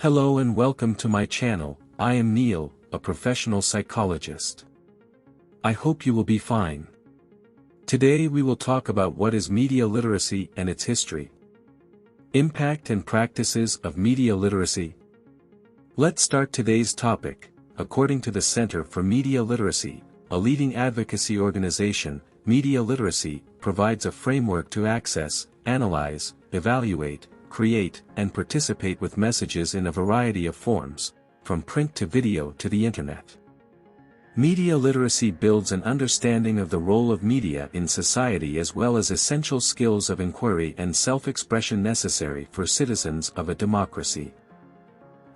Hello and welcome to my channel. I am Neil, a professional psychologist. I hope you will be fine. Today we will talk about what is media literacy and its history. Impact and practices of media literacy. Let's start today's topic. According to the Center for Media Literacy, a leading advocacy organization, media literacy provides a framework to access, analyze, evaluate, create, and participate with messages in a variety of forms, from print to video to the internet. Media literacy builds an understanding of the role of media in society as well as essential skills of inquiry and self-expression necessary for citizens of a democracy.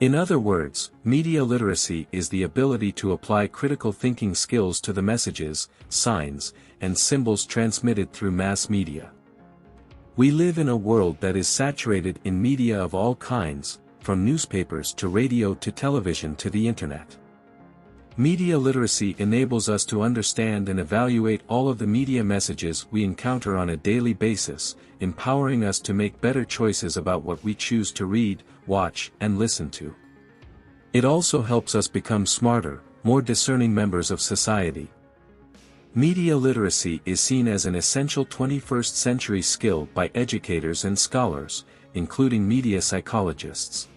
In other words, media literacy is the ability to apply critical thinking skills to the messages, signs, and symbols transmitted through mass media. We live in a world that is saturated in media of all kinds, from newspapers to radio to television to the internet. Media literacy enables us to understand and evaluate all of the media messages we encounter on a daily basis, empowering us to make better choices about what we choose to read, watch, and listen to. It also helps us become smarter, more discerning members of society. Media literacy is seen as an essential 21st century skill by educators and scholars, including media psychologists.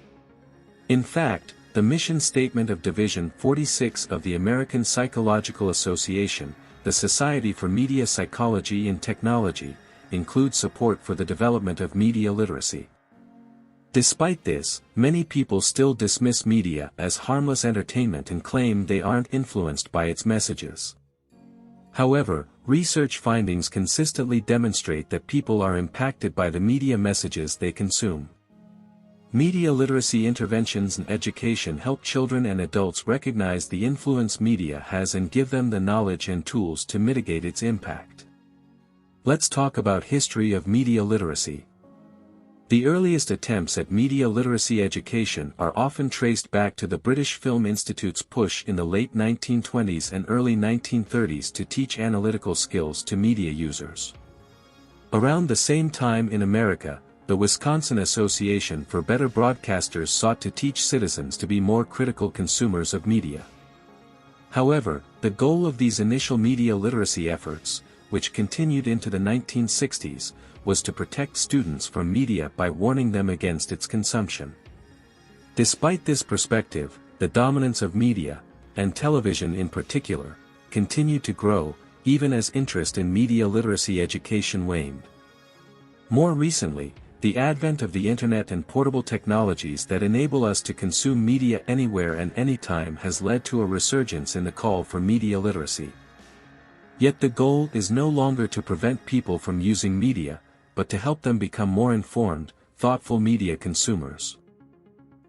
In fact, the mission statement of Division 46 of the American Psychological Association, the Society for Media Psychology and Technology, includes support for the development of media literacy. Despite this, many people still dismiss media as harmless entertainment and claim they aren't influenced by its messages. However, research findings consistently demonstrate that people are impacted by the media messages they consume. Media literacy interventions in education help children and adults recognize the influence media has and give them the knowledge and tools to mitigate its impact. Let's talk about history of media literacy. The earliest attempts at media literacy education are often traced back to the British Film Institute's push in the late 1920s and early 1930s to teach analytical skills to media users. Around the same time in America, the Wisconsin Association for Better Broadcasters sought to teach citizens to be more critical consumers of media. However, the goal of these initial media literacy efforts, which continued into the 1960s, was to protect students from media by warning them against its consumption. Despite this perspective, the dominance of media, and television in particular, continued to grow, even as interest in media literacy education waned. More recently, the advent of the internet and portable technologies that enable us to consume media anywhere and anytime has led to a resurgence in the call for media literacy. Yet the goal is no longer to prevent people from using media, but to help them become more informed, thoughtful media consumers.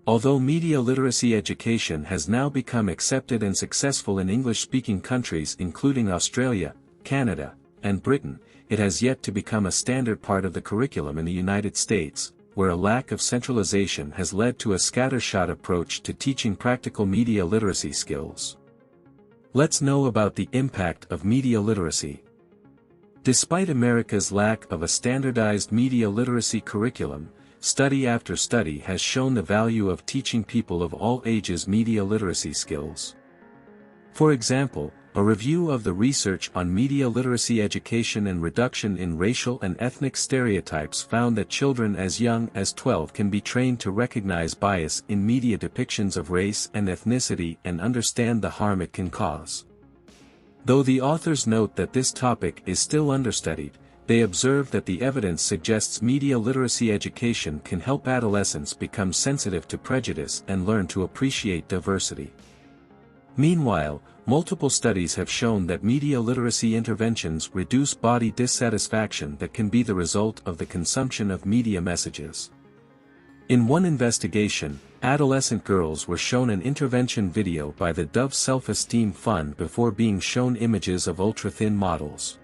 Although media literacy education has now become accepted and successful in English-speaking countries including Australia, Canada, and Britain, it has yet to become a standard part of the curriculum in the United States, where a lack of centralization has led to a scattershot approach to teaching practical media literacy skills. Let's know about the impact of media literacy. Despite America's lack of a standardized media literacy curriculum, study after study has shown the value of teaching people of all ages media literacy skills. For example, a review of the research on media literacy education and reduction in racial and ethnic stereotypes found that children as young as 12 can be trained to recognize bias in media depictions of race and ethnicity and understand the harm it can cause. Though the authors note that this topic is still understudied, they observe that the evidence suggests media literacy education can help adolescents become sensitive to prejudice and learn to appreciate diversity. Meanwhile, multiple studies have shown that media literacy interventions reduce body dissatisfaction that can be the result of the consumption of media messages. In one investigation, adolescent girls were shown an intervention video by the Dove Self-Esteem Fund before being shown images of ultra-thin models.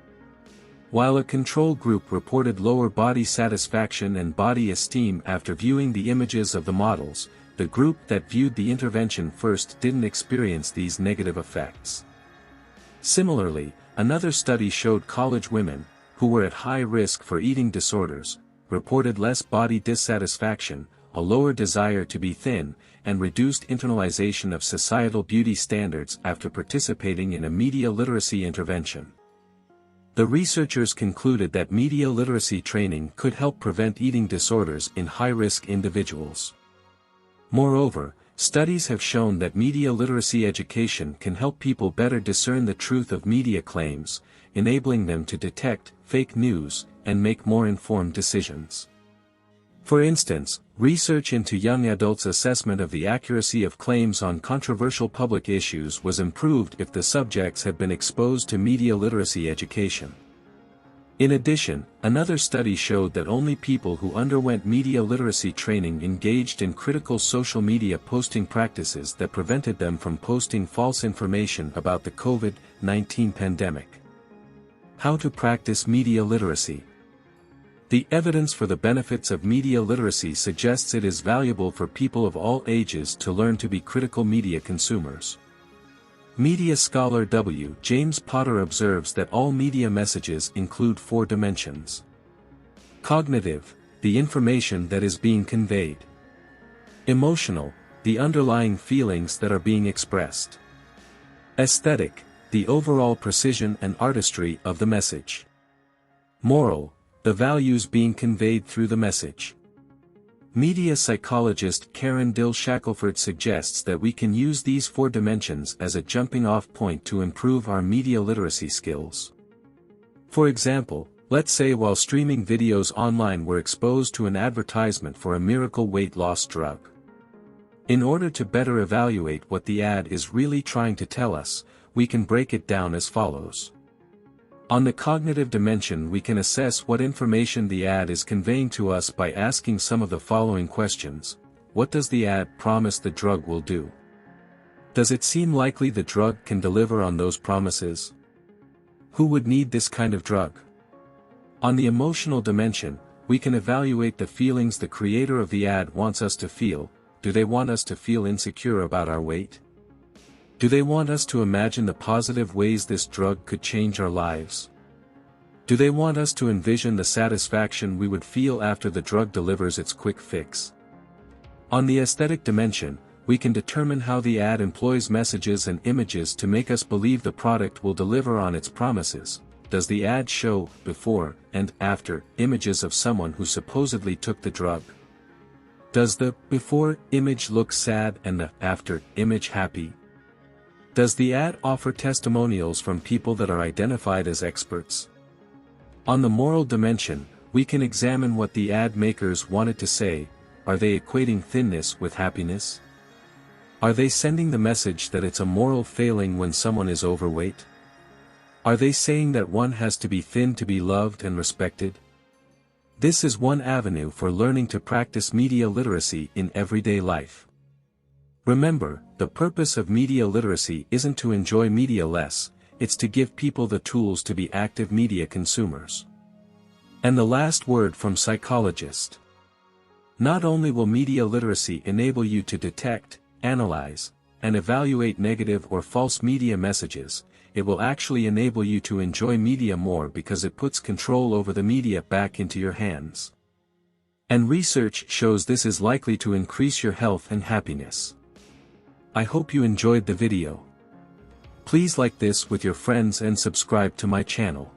While a control group reported lower body satisfaction and body esteem after viewing the images of the models, the group that viewed the intervention first didn't experience these negative effects. Similarly, another study showed college women, who were at high risk for eating disorders, reported less body dissatisfaction, a lower desire to be thin, and reduced internalization of societal beauty standards after participating in a media literacy intervention. The researchers concluded that media literacy training could help prevent eating disorders in high-risk individuals. Moreover, studies have shown that media literacy education can help people better discern the truth of media claims, enabling them to detect fake news and make more informed decisions. For instance, research into young adults' assessment of the accuracy of claims on controversial public issues was improved if the subjects had been exposed to media literacy education. In addition, another study showed that only people who underwent media literacy training engaged in critical social media posting practices that prevented them from posting false information about the COVID-19 pandemic. How to practice media literacy. The evidence for the benefits of media literacy suggests it is valuable for people of all ages to learn to be critical media consumers. Media scholar W. James Potter observes that all media messages include 4 dimensions. Cognitive, the information that is being conveyed. Emotional, the underlying feelings that are being expressed. Aesthetic, the overall precision and artistry of the message. Moral, the values being conveyed through the message. Media psychologist Karen Dill Shackelford suggests that we can use these 4 dimensions as a jumping-off point to improve our media literacy skills. For example, let's say while streaming videos online we're exposed to an advertisement for a miracle weight loss drug. In order to better evaluate what the ad is really trying to tell us, we can break it down as follows. On the cognitive dimension, we can assess what information the ad is conveying to us by asking some of the following questions. What does the ad promise the drug will do? Does it seem likely the drug can deliver on those promises? Who would need this kind of drug? On the emotional dimension, we can evaluate the feelings the creator of the ad wants us to feel. Do they want us to feel insecure about our weight? Do they want us to imagine the positive ways this drug could change our lives? Do they want us to envision the satisfaction we would feel after the drug delivers its quick fix? On the aesthetic dimension, we can determine how the ad employs messages and images to make us believe the product will deliver on its promises. Does the ad show before and after images of someone who supposedly took the drug? Does the before image look sad and the after image happy? Does the ad offer testimonials from people that are identified as experts? On the moral dimension, we can examine what the ad makers wanted to say. Are they equating thinness with happiness? Are they sending the message that it's a moral failing when someone is overweight? Are they saying that one has to be thin to be loved and respected? This is one avenue for learning to practice media literacy in everyday life. Remember, the purpose of media literacy isn't to enjoy media less, it's to give people the tools to be active media consumers. And the last word from psychologist. Not only will media literacy enable you to detect, analyze, and evaluate negative or false media messages, it will actually enable you to enjoy media more because it puts control over the media back into your hands. And research shows this is likely to increase your health and happiness. I hope you enjoyed the video. Please like this with your friends and subscribe to my channel.